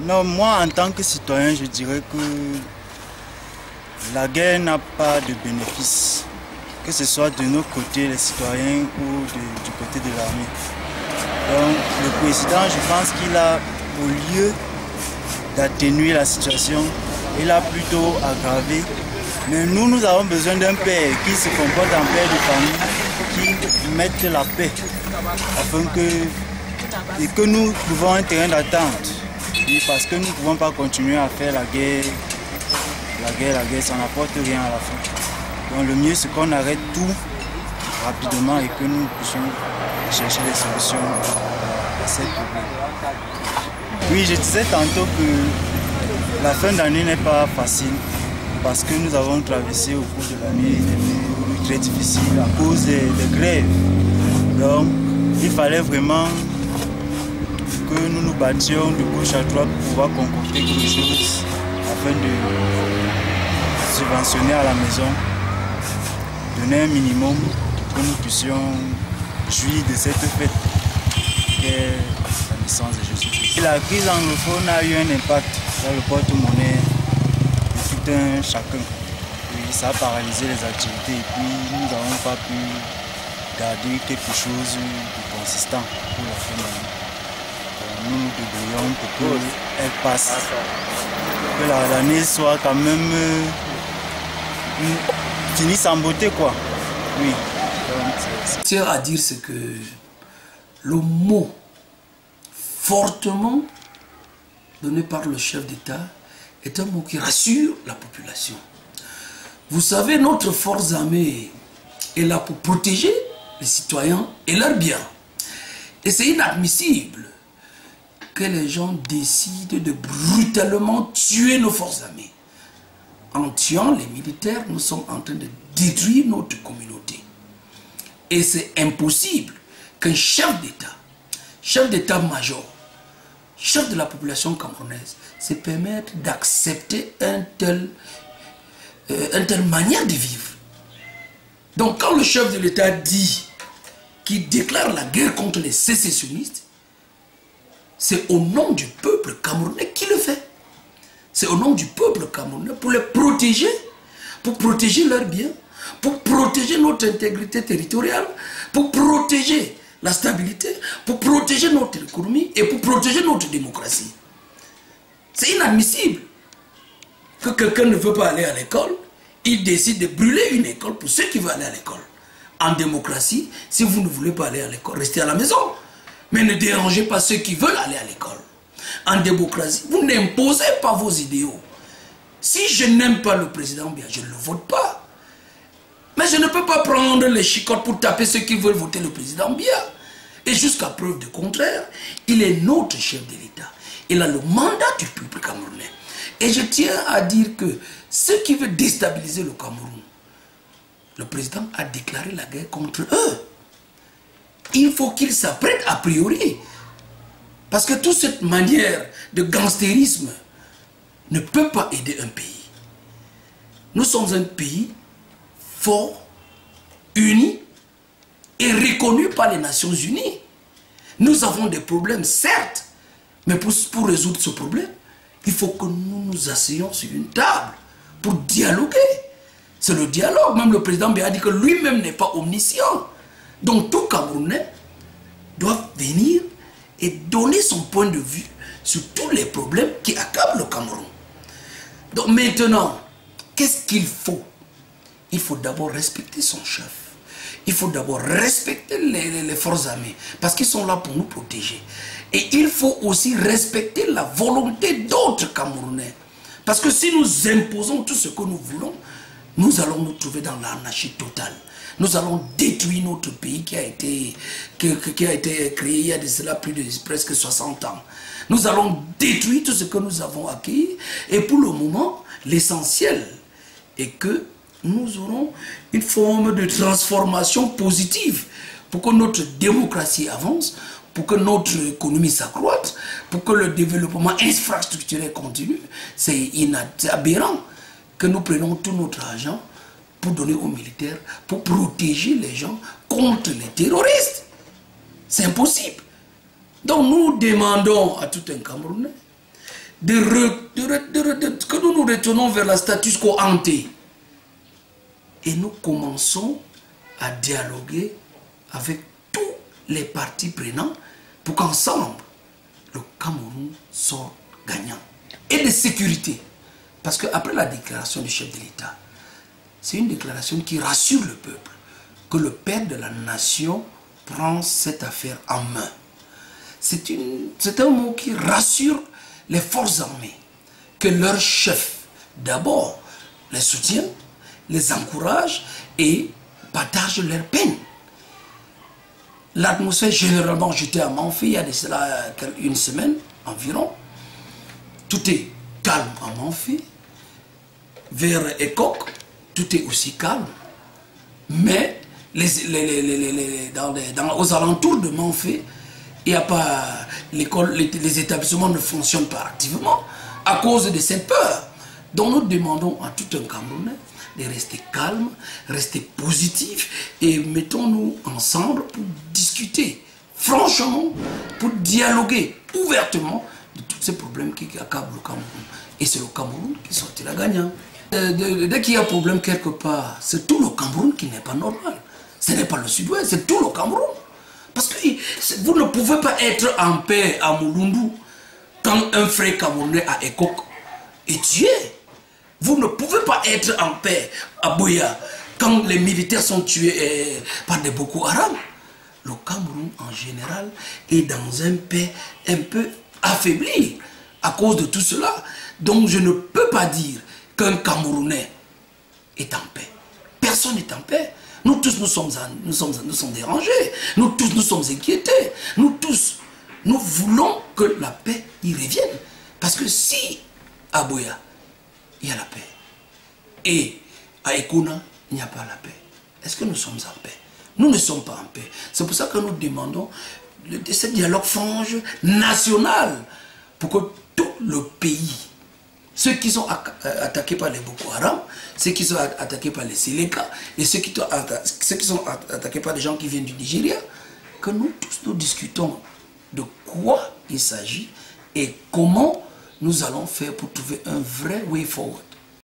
Non, moi en tant que citoyen, je dirais que la guerre n'a pas de bénéfice, que ce soit de notre côté, les citoyens, ou du côté de l'armée. Donc le président, je pense qu'il a, au lieu d'atténuer la situation, il a plutôt aggravé. Mais nous avons besoin d'un père qui se comporte en père de famille, qui mette la paix, afin que nous trouvons un terrain d'attente. Parce que nous ne pouvons pas continuer à faire la guerre, ça n'apporte rien à la fin. Donc le mieux c'est qu'on arrête tout rapidement et que nous puissions chercher des solutions à ces problèmes. Oui, je disais tantôt que la fin d'année n'est pas facile parce que nous avons traversé au cours de l'année des périodes très difficiles à cause des grèves. Donc il fallait vraiment que nous nous battions de gauche à droite pour pouvoir concocter quelque chose afin de subventionner à la maison, donner un minimum pour que nous puissions jouir de cette fête qu'est la naissance de Jésus-Christ. La crise anglophone a eu un impact sur le porte-monnaie de tout un chacun. Et ça a paralysé les activités et puis nous n'avons pas pu garder quelque chose de consistant pour la fin de l'année. Nous nous débrouillons pour qu'elle passe, que l'année soit quand même finie en beauté, quoi. Oui. Je tiens à dire c'est que le mot fortement donné par le chef d'État est un mot qui rassure la population. Vous savez, notre force armée est là pour protéger les citoyens et leurs biens. Et c'est inadmissible que les gens décident de brutalement tuer nos forces armées. En tuant les militaires, nous sommes en train de détruire notre communauté. Et c'est impossible qu'un chef d'état-major, chef de la population camerounaise, se permette d'accepter une telle manière de vivre. Donc quand le chef de l'État dit qu'il déclare la guerre contre les sécessionnistes, c'est au nom du peuple camerounais qui le fait. C'est au nom du peuple camerounais pour les protéger, pour protéger leurs biens, pour protéger notre intégrité territoriale, pour protéger la stabilité, pour protéger notre économie et pour protéger notre démocratie. C'est inadmissible que quelqu'un ne veut pas aller à l'école, il décide de brûler une école pour ceux qui veulent aller à l'école. En démocratie, si vous ne voulez pas aller à l'école, restez à la maison. Mais ne dérangez pas ceux qui veulent aller à l'école. En démocratie, vous n'imposez pas vos idéaux. Si je n'aime pas le président Biya, je ne le vote pas. Mais je ne peux pas prendre les chicottes pour taper ceux qui veulent voter le président Biya. Et jusqu'à preuve du contraire, il est notre chef de l'État. Il a le mandat du peuple camerounais. Et je tiens à dire que ceux qui veulent déstabiliser le Cameroun, le président a déclaré la guerre contre eux. Il faut qu'ils s'apprêtent a priori. Parce que toute cette manière de gangstérisme ne peut pas aider un pays. Nous sommes un pays fort, uni et reconnu par les Nations Unies. Nous avons des problèmes, certes, mais pour résoudre ce problème, il faut que nous nous asseyions sur une table pour dialoguer. C'est le dialogue. Même le président Biya a dit que lui-même n'est pas omniscient. Donc tout Camerounais doit venir et donner son point de vue sur tous les problèmes qui accablent le Cameroun. Donc maintenant, qu'est-ce qu'il faut? Il faut d'abord respecter son chef. Il faut d'abord respecter les forces armées parce qu'ils sont là pour nous protéger. Et il faut aussi respecter la volonté d'autres Camerounais. Parce que si nous imposons tout ce que nous voulons, nous allons nous trouver dans l'anarchie totale. Nous allons détruire notre pays qui a été créé il y a de cela plus de presque 60 ans. Nous allons détruire tout ce que nous avons acquis. Et pour le moment, l'essentiel est que nous aurons une forme de transformation positive pour que notre démocratie avance, pour que notre économie s'accroisse, pour que le développement infrastructurel continue. C'est aberrant que nous prenons tout notre argent pour donner aux militaires, pour protéger les gens contre les terroristes. C'est impossible. Donc nous demandons à tout un Camerounais que nous nous retournons vers la status quo ante. Et nous commençons à dialoguer avec tous les partis prenants pour qu'ensemble, le Cameroun soit gagnant. Et de sécurité. Parce qu'après la déclaration du chef de l'État, c'est une déclaration qui rassure le peuple que le père de la nation prend cette affaire en main. C'est un mot qui rassure les forces armées, que leur chef, d'abord, les soutient, les encourage et partage leur peine. L'atmosphère, généralement, j'étais à Manfé, il y a de cela une semaine environ. Tout est calme à Manfé. Vers Ekok, tout est aussi calme. Mais aux alentours de Manfé, il n'y a pas l'école, les établissements ne fonctionnent pas activement à cause de cette peur. Donc nous demandons à tout un Camerounais de rester calme, rester positif et mettons-nous ensemble pour discuter franchement, pour dialoguer ouvertement de tous ces problèmes qui accablent le Cameroun. Et c'est le Cameroun qui sortira gagnant. Dès qu'il y a un problème quelque part, c'est tout le Cameroun qui n'est pas normal. Ce n'est pas le Sud-Ouest, c'est tout le Cameroun. Parce que vous ne pouvez pas être en paix à Mouloundou quand un frère camerounais à Ekok est tué. Vous ne pouvez pas être en paix à Boya quand les militaires sont tués par des Boko Haram. Le Cameroun en général est dans un paix un peu affaibli à cause de tout cela. Donc je ne peux pas dire qu'un Camerounais est en paix. Personne n'est en paix. Nous tous, nous sommes dérangés. Nous tous, nous sommes inquiétés. Nous tous, nous voulons que la paix y revienne. Parce que si à Boya, il y a la paix, et à Ekona, il n'y a pas la paix, est-ce que nous sommes en paix? Nous ne sommes pas en paix. C'est pour ça que nous demandons ce dialogue franc national pour que tout le pays, ceux qui sont attaqués par les Boko Haram, ceux qui sont attaqués par les Séléka et ceux qui sont attaqués par des gens qui viennent du Nigeria, que nous tous nous discutons de quoi il s'agit et comment nous allons faire pour trouver un vrai way forward.